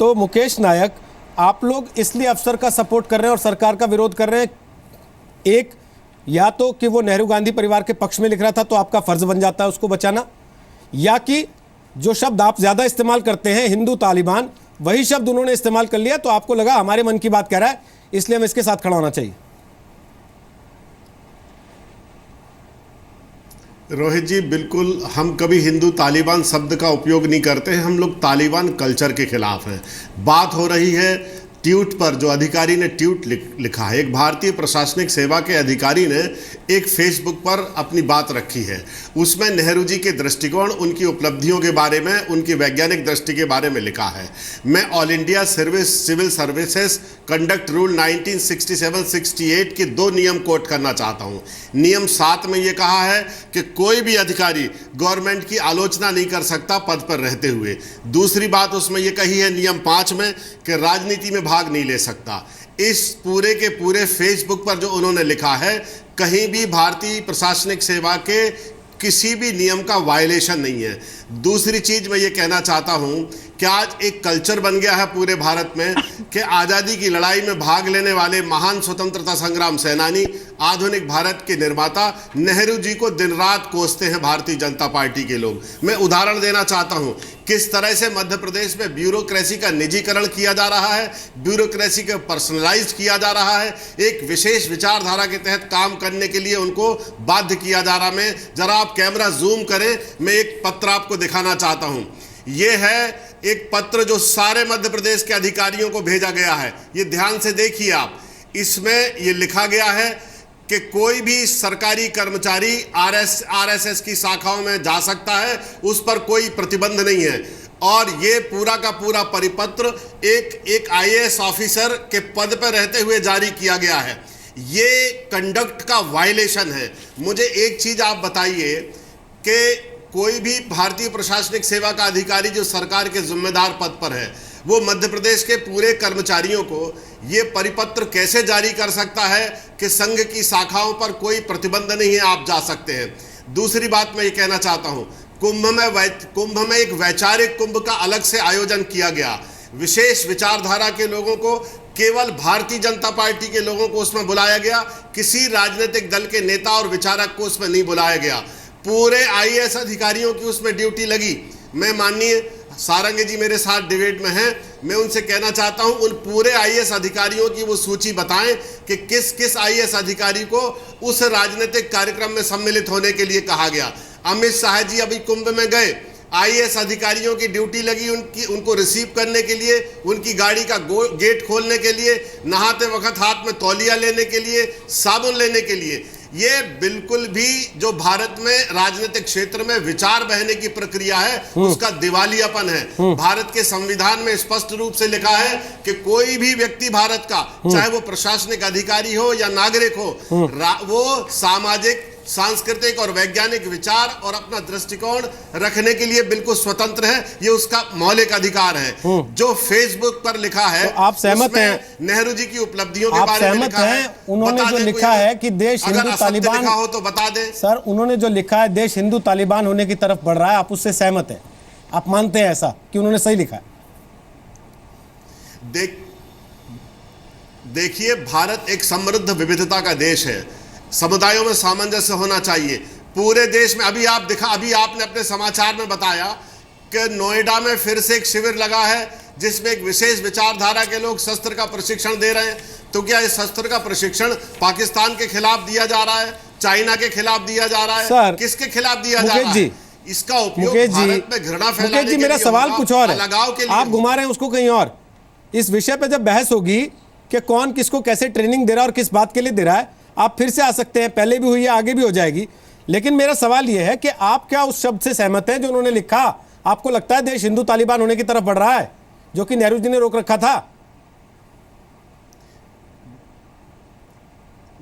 तो मुकेश नायक, आप लोग इसलिए अफसर का सपोर्ट कर रहे हैं और सरकार का विरोध कर रहे हैं, एक या तो कि वो नेहरू गांधी परिवार के पक्ष में लिख रहा था तो आपका फर्ज बन जाता है उसको बचाना, या कि जो शब्द आप ज्यादा इस्तेमाल करते हैं हिंदू तालिबान, वही शब्द उन्होंने इस्तेमाल कर लिया तो आपको लगा हमारे मन की बात कह रहा है इसलिए हम इसके साथ खड़ा होना चाहिए। रोहित जी, बिल्कुल हम कभी हिंदू तालिबान शब्द का उपयोग नहीं करते हैं। हम लोग तालिबान कल्चर के खिलाफ हैं। बात हो रही है ट्वीट पर, जो अधिकारी ने ट्वीट लिखा है, एक भारतीय प्रशासनिक सेवा के अधिकारी ने एक फेसबुक पर अपनी बात रखी है। उसमें नेहरू जी के दृष्टिकोण, उनकी उपलब्धियों के बारे में, उनकी वैज्ञानिक दृष्टि के बारे में लिखा है। मैं all India civil services conduct rule 1967-68 के 2 नियम कोट करना चाहता हूँ। नियम 7 में ये कहा है कि कोई भी अधिकारी गवर्नमेंट की आलोचना नहीं कर सकता पद पर रहते हुए। दूसरी बात उसमें ये कही है नियम 5 में कि राजनीति में भाग नहीं ले सकता। इस पूरे के पूरे फेसबुक पर जो उन्होंने लिखा है, कहीं भी भारतीय प्रशासनिक सेवा के किसी भी नियम का वायलेशन नहीं है। दूसरी चीज मैं ये कहना चाहता हूं कि आज एक कल्चर बन गया है पूरे भारत में कि आज़ादी की लड़ाई में भाग लेने वाले महान स्वतंत्रता संग्राम सेनानी, आधुनिक भारत के निर्माता नेहरू जी को दिन रात कोसते हैं भारतीय जनता पार्टी के लोग। मैं उदाहरण देना चाहता हूं किस तरह से मध्य प्रदेश में ब्यूरोक्रेसी का निजीकरण किया जा रहा है, ब्यूरोक्रेसी को पर्सनलाइज किया जा रहा है, एक विशेष विचारधारा के तहत काम करने के लिए उनको बाध्य किया जा रहा है। मैं जरा आप कैमरा जूम करें, मैं एक पत्र आपको दिखाना चाहता हूं। यह है एक पत्र जो सारे मध्य प्रदेश के अधिकारियों को भेजा गया है। ये ध्यान से देखिए आप, इसमें ये लिखा गया है कि कोई भी सरकारी कर्मचारी आरएसएस की शाखाओं में जा सकता है, उस पर कोई प्रतिबंध नहीं है। और ये पूरा का पूरा परिपत्र एक आईएएस ऑफिसर के पद पर रहते हुए जारी किया गया है। ये कंडक्ट का वायलेशन है। मुझे एक चीज आप बताइए कि कोई भी भारतीय प्रशासनिक सेवा का अधिकारी जो सरकार के जिम्मेदार पद पर है, वो मध्य प्रदेश के पूरे कर्मचारियों को ये परिपत्र कैसे जारी कर सकता है कि संघ की शाखाओं पर कोई प्रतिबंध नहीं है, आप जा सकते हैं। दूसरी बात मैं ये कहना चाहता हूँ, कुंभ में एक वैचारिक कुंभ का अलग से आयोजन किया गया। विशेष विचारधारा के लोगों को, केवल भारतीय जनता पार्टी के लोगों को उसमें बुलाया गया, किसी राजनीतिक दल के नेता और विचारक को उसमें नहीं बुलाया गया। पूरे आईएएस अधिकारियों की उसमें ड्यूटी लगी। मैं माननीय सारंगी जी मेरे साथ डिबेट में हैं, मैं उनसे कहना चाहता हूं उन पूरे आईएएस अधिकारियों की वो सूची बताएं कि किस किस आईएएस अधिकारी को उस राजनीतिक कार्यक्रम में सम्मिलित होने के लिए कहा गया। अमित शाह जी अभी कुंभ में गए, आईएएस अधिकारियों की ड्यूटी लगी उनको रिसीव करने के लिए, उनकी गाड़ी का गेट खोलने के लिए, नहाते वक्त हाथ में तौलिया लेने के लिए, साबुन लेने के लिए। ये बिल्कुल भी जो भारत में राजनीतिक क्षेत्र में विचार बहने की प्रक्रिया है, उसका दिवालियापन है। भारत के संविधान में स्पष्ट रूप से लिखा है कि कोई भी व्यक्ति भारत का, चाहे वो प्रशासनिक अधिकारी हो या नागरिक हो, वो सामाजिक, सांस्कृतिक और वैज्ञानिक विचार और अपना दृष्टिकोण रखने के लिए बिल्कुल स्वतंत्र है। ये उसका मौलिक अधिकार है। जो फेसबुक पर लिखा है, तो आप सहमत हैं नेहरू जी की उपलब्धियों के बारे में लिखा है? उन्होंने जो लिखा है कि देश हिंदू तालिबान हो तो बता दें सर। उन्होंने जो लिखा है देश हिंदू तालिबान होने की तरफ बढ़ रहा है, आप उससे सहमत हैं? आप मानते हैं ऐसा कि उन्होंने सही लिखा है? देखिए, भारत एक समृद्ध विविधता का देश है। समुदायों में सामंजस्य होना चाहिए। पूरे देश में अभी आपने अपने समाचार में बताया कि नोएडा में फिर से एक शिविर लगा है जिसमें एक विशेष विचारधारा के लोग शस्त्र का प्रशिक्षण दे रहे हैं। तो क्या इस शस्त्र का प्रशिक्षण पाकिस्तान के खिलाफ दिया जा रहा है, चाइना के खिलाफ दिया जा रहा है? सर, किसके खिलाफ दिया जा रहा है? इसका उपयोग भारत में घृणा फैलाने के लिए, मेरा सवाल कुछ और है, लगाव के लिए आप घुमा रहे हैं उसको कहीं और। इस विषय पर जब बहस होगी कि कौन किसको कैसे ट्रेनिंग दे रहा है और किस बात के लिए दे रहा है, आप फिर से आ सकते हैं। पहले भी हुई है, आगे भी हो जाएगी। लेकिन मेरा सवाल यह है कि आप क्या उस शब्द से सहमत हैं जो उन्होंने लिखा? आपको लगता है देश हिंदू तालिबान होने की तरफ बढ़ रहा है, जो कि नेहरू जी ने रोक रखा था?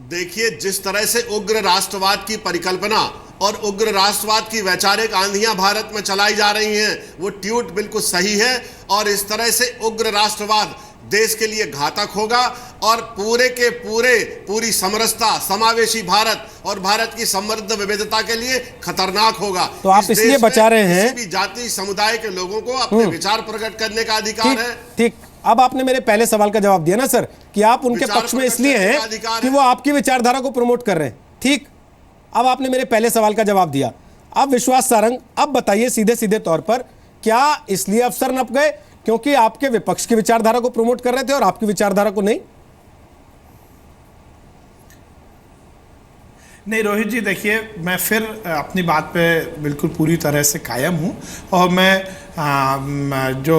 देखिए, जिस तरह से उग्र राष्ट्रवाद की परिकल्पना और उग्र राष्ट्रवाद की वैचारिक आंधियां भारत में चलाई जा रही हैं, वो ट्वीट बिल्कुल सही है। और इस तरह से उग्र राष्ट्रवाद देश के लिए घातक होगा और पूरी समरसता, समावेशी भारत और भारत की समृद्ध विविधता के लिए खतरनाक होगा। तो आप इसलिए बचा रहे हैं, किसी भी जाति समुदाय के लोगों को अपने विचार प्रकट करने का अधिकार है। ठीक, अब आपने मेरे पहले सवाल का जवाब दिया ना सर, कि आप उनके पक्ष में इसलिए हैं कि वो आपकी विचारधारा को प्रमोट कर रहे हैं। ठीक, अब आपने मेरे पहले सवाल का जवाब दिया। अब विश्वास सारंग, अब बताइए सीधे सीधे तौर पर, क्या इसलिए अफसर नप गए क्योंकि आपके विपक्ष की विचारधारा को प्रमोट कर रहे थे और आपकी विचारधारा को नहीं? नहीं रोहित जी, देखिए, मैं फिर अपनी बात पे बिल्कुल पूरी तरह से कायम हूँ और मैं जो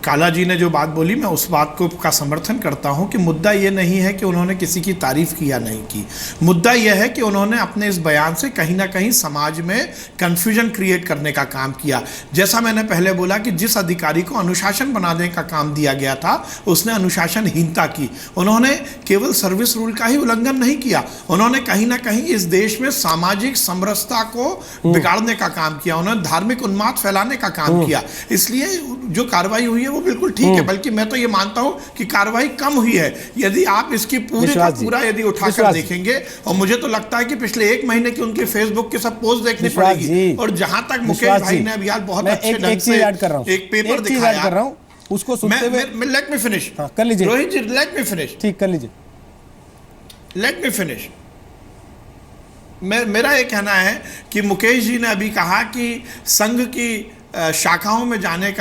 काला जी ने जो बात बोली, मैं उस बात को का समर्थन करता हूँ कि मुद्दा ये नहीं है कि उन्होंने किसी की तारीफ की या नहीं की। मुद्दा यह है कि उन्होंने अपने इस बयान से कहीं ना कहीं समाज में कन्फ्यूजन क्रिएट करने का काम किया। जैसा मैंने पहले बोला कि जिस अधिकारी को अनुशासन बनाने का काम दिया गया था, उसने अनुशासनहीनता की। उन्होंने केवल सर्विस रूल का ही उल्लंघन नहीं किया, उन्होंने कहीं ना कहीं इस देश में सामाजिक समरसता को बिगाड़ने का काम किया, उन्होंने धार्मिक उन्माद फैलाने का काम किया। इसलिए जो कार्रवाई हुई है वो बिल्कुल ठीक है, बल्कि मैं तो ये मानता हूं कि कार्रवाई कम हुई है। यदि आप इसकी पूरी का पूरा यदि उठाकर देखेंगे, और मुझे तो लगता है कि पिछले 1 महीने की उनके फेसबुक के सब पोस्ट देखनी पड़ेगी। और जहां तक मुकेश भाई ने अभी बहुत अच्छे ढंग से एक पेपर दिखाया, उसको सुनते हुए लेट मी फिनिश कर लीजिए रोहित जी, लेट मी फिनिश। ठीक, कर लीजिए, लेट मी फिनिश। मेरा ये कहना है कि मुकेश जी ने अभी कहा कि संघ की शाखाओं में जाने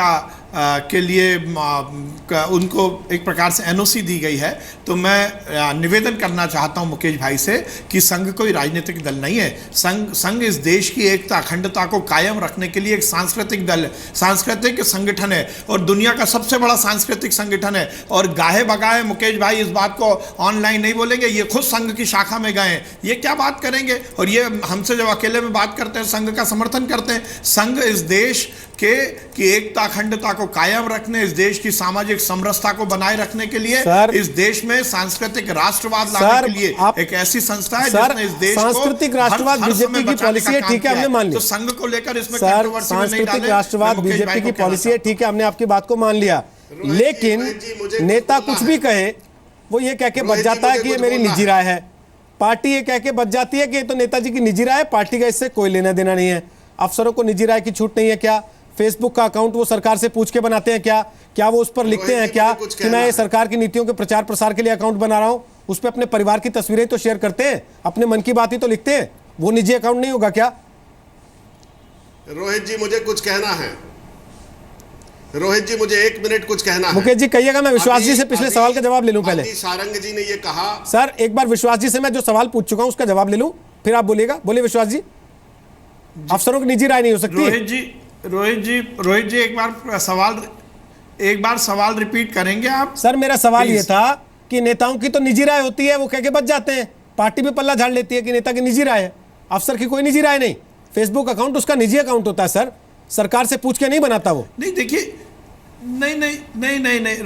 के लिए उनको एक प्रकार से एनओसी दी गई है। तो मैं निवेदन करना चाहता हूं मुकेश भाई से कि संघ कोई राजनीतिक दल नहीं है। संघ इस देश की एकता, अखंडता को कायम रखने के लिए एक सांस्कृतिक दल है, सांस्कृतिक संगठन है और दुनिया का सबसे बड़ा सांस्कृतिक संगठन है। और गाहे बगाए मुकेश भाई इस बात को ऑनलाइन नहीं बोलेंगे, ये खुद संघ की शाखा में गए हैं, ये क्या बात करेंगे? और ये हमसे जब अकेले में बात करते हैं, संघ का समर्थन करते हैं। संघ इस देश की एकता, अखंडता को कायम रखने, इस देश की सामाजिक समरसता को बनाए रखने के लिए, इस देश में सांस्कृतिक राष्ट्रवाद लाने के लिए एक ऐसी संस्था है जिसने इस देश को सांस्कृतिक राष्ट्रवाद बीजेपी की पॉलिसी है, ठीक है, हमने मान लिया। तो संघ को लेकर इसमें सांस्कृतिक राष्ट्रवाद बीजेपी की पॉलिसी है, ठीक है, हमने आपकी बात को मान लिया। लेकिन नेता कुछ भी कहे, वो ये कह के बच जाता है कि ये मेरी निजी राय है। पार्टी ये कह के बच जाती है कि ये तो नेताजी की निजी राय है, पार्टी का इससे कोई लेना देना नहीं है। अफसरों को निजी राय की छूट नहीं है क्या? फेसबुक का अकाउंट वो सरकार से पूछ के बनाते हैं क्या? क्या वो उस पर लिखते हैं क्या कि मैं ये सरकार की नीतियों के प्रचार प्रसार के लिए अकाउंट बना रहा हूं? उस पर अपने परिवार की तस्वीरें तो शेयर करते हैं, अपने मन की बात ही तो लिखते हैं। वो निजी अकाउंट नहीं होगा क्या? रोहित जी, मुझे कुछ कहना है। रोहित जी, मुझे 1 मिनट कुछ कहना है। मुकेश जी कहिएगा, मैं विश्वास जी से पिछले सवाल का जवाब ले लूं पहले। सारंग जी ने ये कहा। सर एक बार विश्वास जी से मैं जो सवाल पूछ चुका हूं उसका जवाब ले लूं, फिर आप बोलिएगा। बोलिए विश्वास जी। अफसरों की निजी राय नहीं हो सकती। रोहित जी एक बार सवाल रिपीट करेंगे आप? सर मेरा सवाल ये था कि नेताओं की तो निजी राय होती है, वो कह के बच जाते हैं, पार्टी भी पल्ला झाड़ लेती है कि नेता की निजी राय है। अफसर की कोई निजी राय नहीं, फेसबुक अकाउंट उसका निजी अकाउंट होता है सर, सरकार से पूछ के नहीं बनाता वो। नहीं देखिए, नहीं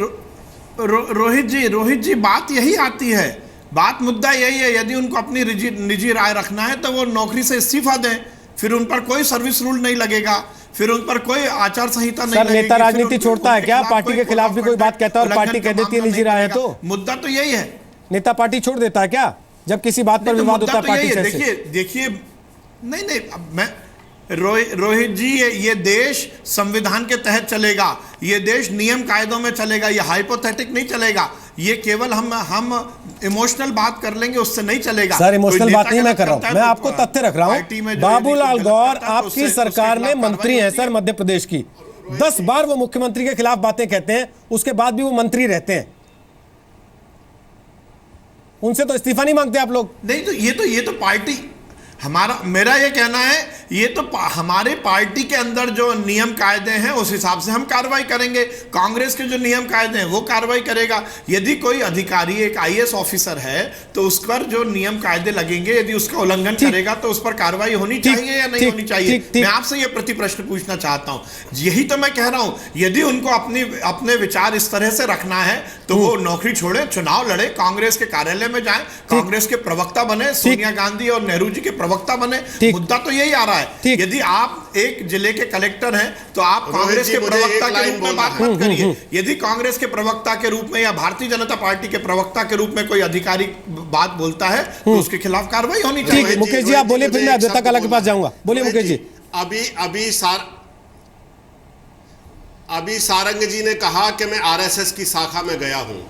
रोहित जी बात यही आती है, बात मुद्दा यही है। यदि उनको अपनी निजी राय रखना है तो वो नौकरी से इस्तीफा दें, फिर उन पर कोई सर्विस रूल नहीं लगेगा, फिर उन पर कोई आचार संहिता नहीं लगेगी। नेता राजनीति छोड़ता है क्या? पार्टी के खिलाफ भी कोई बात कहता है और पार्टी कह देती है निजी राय है, तो मुद्दा तो यही है। नेता पार्टी छोड़ देता है क्या जब किसी बात पर विवाद होता है पार्टी से? देखिए नहीं मैं रोहित जी, ये देश संविधान के तहत चलेगा, ये देश नियम कायदों में चलेगा, ये हाइपोथेटिक नहीं चलेगा। ये केवल हम इमोशनल बात कर लेंगे उससे नहीं चलेगा। सर इमोशनल बात नहीं मैं कर रहा हूं, मैं आपको तथ्य रख रहा हूं। बाबूलाल गौर आपकी सरकार में मंत्री हैं सर, मध्य प्रदेश की। 10 बार वो मुख्यमंत्री के खिलाफ बातें कहते हैं, उसके बाद भी वो मंत्री रहते हैं। उनसे तो इस्तीफा नहीं मांगते आप लोग? नहीं, तो ये तो पार्टी मेरा ये कहना है, ये तो हमारे पार्टी के अंदर जो नियम कायदे हैं उस हिसाब से हम कार्रवाई करेंगे। कांग्रेस के जो नियम कायदे हैं वो कार्रवाई करेगा। यदि कोई अधिकारी, एक आईएएस ऑफिसर है, तो उस पर जो नियम कायदे लगेंगे, यदि उसका उल्लंघन करेगा तो उस पर कार्रवाई होनी चाहिए या नहीं होनी चाहिए? मैं आपसे ये प्रति प्रश्न पूछना चाहता हूं। यही तो मैं कह रहा हूं, यदि उनको अपने विचार इस तरह से रखना है तो वो नौकरी छोड़े, चुनाव लड़े, कांग्रेस के कार्यालय में जाए, कांग्रेस के प्रवक्ता बने, सोनिया गांधी और नेहरू जी के प्रवक्ता बने। मुद्दा तो यही आ रहा है। है। ठीक। यदि आप एक जिले के कलेक्टर हैं तो आप रोहित कांग्रेस जी, के मुझे प्रवक्ता एक के लाइन रूप में बोलना बात है। मत करिए। यदि कांग्रेस के प्रवक्ता के रूप में या भारतीय जनता पार्टी के प्रवक्ता के रूप में कोई अधिकारी बात बोलता है तो उसके खिलाफ कार्रवाई होनी चाहिए। ठीक, मुकेश जी आप बोले, फिर मैं अद्वैता काला के पास जाऊंगा। बोलिए मुकेश जी। अभी सारंग जी ने कहा कि मैं आरएसएस की शाखा में गया हूं।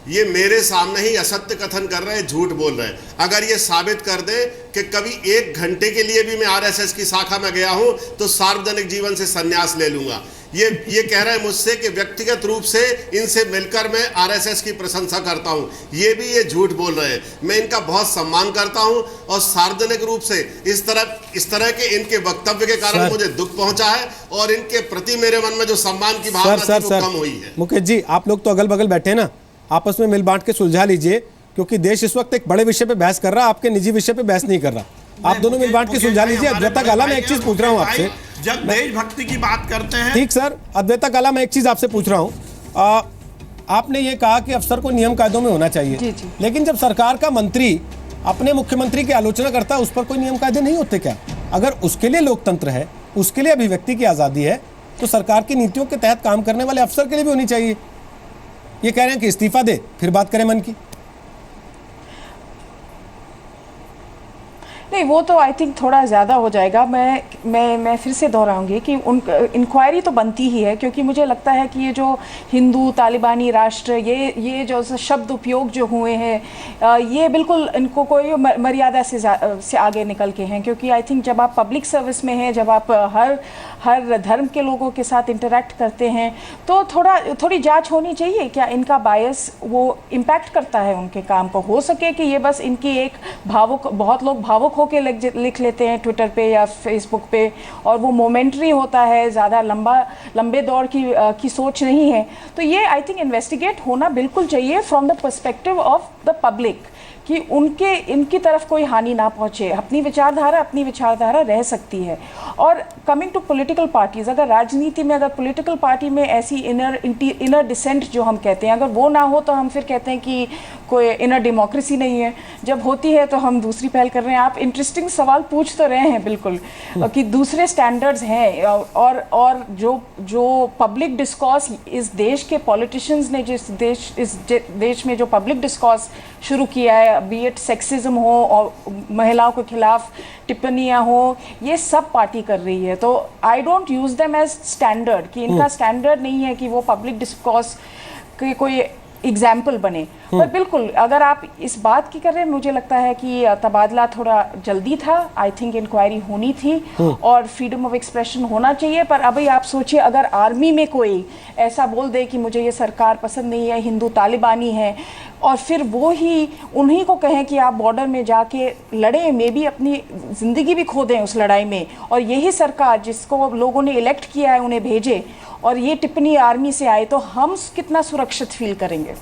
ये मेरे सामने ही असत्य कथन कर रहे हैं, झूठ बोल रहे हैं। अगर ये साबित कर दे कि कभी 1 घंटे के लिए भी मैं आरएसएस की शाखा में गया हूं तो सार्वजनिक जीवन से संन्यास ले लूंगा। ये कह रहे हैं मुझसे कि व्यक्तिगत रूप से इनसे मिलकर मैं आरएसएस की प्रशंसा करता हूं। ये झूठ बोल रहे हैं। मैं इनका बहुत सम्मान करता हूं और सार्वजनिक रूप से इस तरह के इनके वक्तव्य के कारण मुझे दुख पहुंचा है और इनके प्रति मेरे मन में जो सम्मान की भावना थी वो कम हुई है। मुकेश जी आप लोग तो अगल बगल बैठे ना, आपस में मिल बांट के सुलझा लीजिए, क्योंकि देश इस वक्त एक बड़े विषय पे बहस कर रहा है, आपके निजी विषय पे बहस नहीं कर रहा। आप दोनों मिल बांट के सुलझा लीजिए। अद्वैता काला मैं एक चीज पूछ रहा हूँ आपसे, जब देशभक्ति की बात करते हैं। ठीक सर, अद्वैता काला मैं एक चीज आपसे पूछ रहा हूँ। आपने ये कहा कि अफसर को नियम कायदों में होना चाहिए, जी, जी। लेकिन जब सरकार का मंत्री अपने मुख्यमंत्री की आलोचना करता है उस पर कोई नियम कायदे नहीं होते क्या? अगर उसके लिए लोकतंत्र है, उसके लिए अभिव्यक्ति की आजादी है, तो सरकार की नीतियों के तहत काम करने वाले अफसर के लिए भी होनी चाहिए। ये कह रहे हैं कि इस्तीफा दे फिर बात करें मन की। नहीं, वो तो आई थिंक थोड़ा ज़्यादा हो जाएगा। मैं फिर से दोहराऊंगी कि उन इंक्वायरी तो बनती ही है, क्योंकि मुझे लगता है कि ये जो हिंदू तालिबानी राष्ट्र, ये जो शब्द उपयोग जो हुए हैं, ये बिल्कुल इनको कोई मर्यादा से आगे निकल के हैं। क्योंकि आई थिंक जब आप पब्लिक सर्विस में हैं, जब आप हर धर्म के लोगों के साथ इंटरेक्ट करते हैं, तो थोड़ी जांच होनी चाहिए क्या इनका बायस वो इम्पैक्ट करता है उनके काम को। हो सके कि ये बस इनकी एक बहुत लोग भावुक होके लिख लेते हैं ट्विटर पे या फेसबुक पे, और वो मोमेंट्री होता है, ज़्यादा लंबे दौर की सोच नहीं है। तो ये आई थिंक इन्वेस्टिगेट होना बिल्कुल चाहिए from the perspective of the public, कि इनकी तरफ कोई हानि ना पहुंचे। अपनी विचारधारा रह सकती है। और कमिंग टू पॉलिटिकल पार्टीज, अगर राजनीति में, अगर पॉलिटिकल पार्टी में ऐसी इनर डिसेंट जो हम कहते हैं, अगर वो ना हो तो हम फिर कहते हैं कि कोई इनर डेमोक्रेसी नहीं है। जब होती है तो हम दूसरी पहल कर रहे हैं। आप इंटरेस्टिंग सवाल पूछ तो रहे हैं बिल्कुल, कि दूसरे स्टैंडर्ड्स हैं, और जो पब्लिक डिस्कॉर्स इस देश के पॉलिटिशियंस ने इस देश में जो पब्लिक डिस्कॉर्स शुरू किया है, बी इट सेक्सिज्म हो और महिलाओं के खिलाफ टिप्पणियां हो, ये सब पार्टी कर रही है। तो I don't use them as standard, कि इनका स्टैंडर्ड नहीं है कि वो पब्लिक डिस्कॉर्स के कोई एग्जाम्पल बने। पर बिल्कुल अगर आप इस बात की कर रहे हैं, मुझे लगता है कि तबादला थोड़ा जल्दी था। आई थिंक इंक्वायरी होनी थी और फ्रीडम ऑफ एक्सप्रेशन होना चाहिए। पर अभी आप सोचिए, अगर आर्मी में कोई ऐसा बोल दे कि मुझे ये सरकार पसंद नहीं है, हिंदू तालिबानी है, और फिर वो ही उन्हीं को कहें कि आप बॉर्डर में जाके लड़ें, मे भी अपनी ज़िंदगी भी खो दें उस लड़ाई में, और यही सरकार जिसको लोगों ने इलेक्ट किया है उन्हें भेजे, और ये टिप्पणी आर्मी से आए, तो हम कितना सुरक्षित फील करेंगे।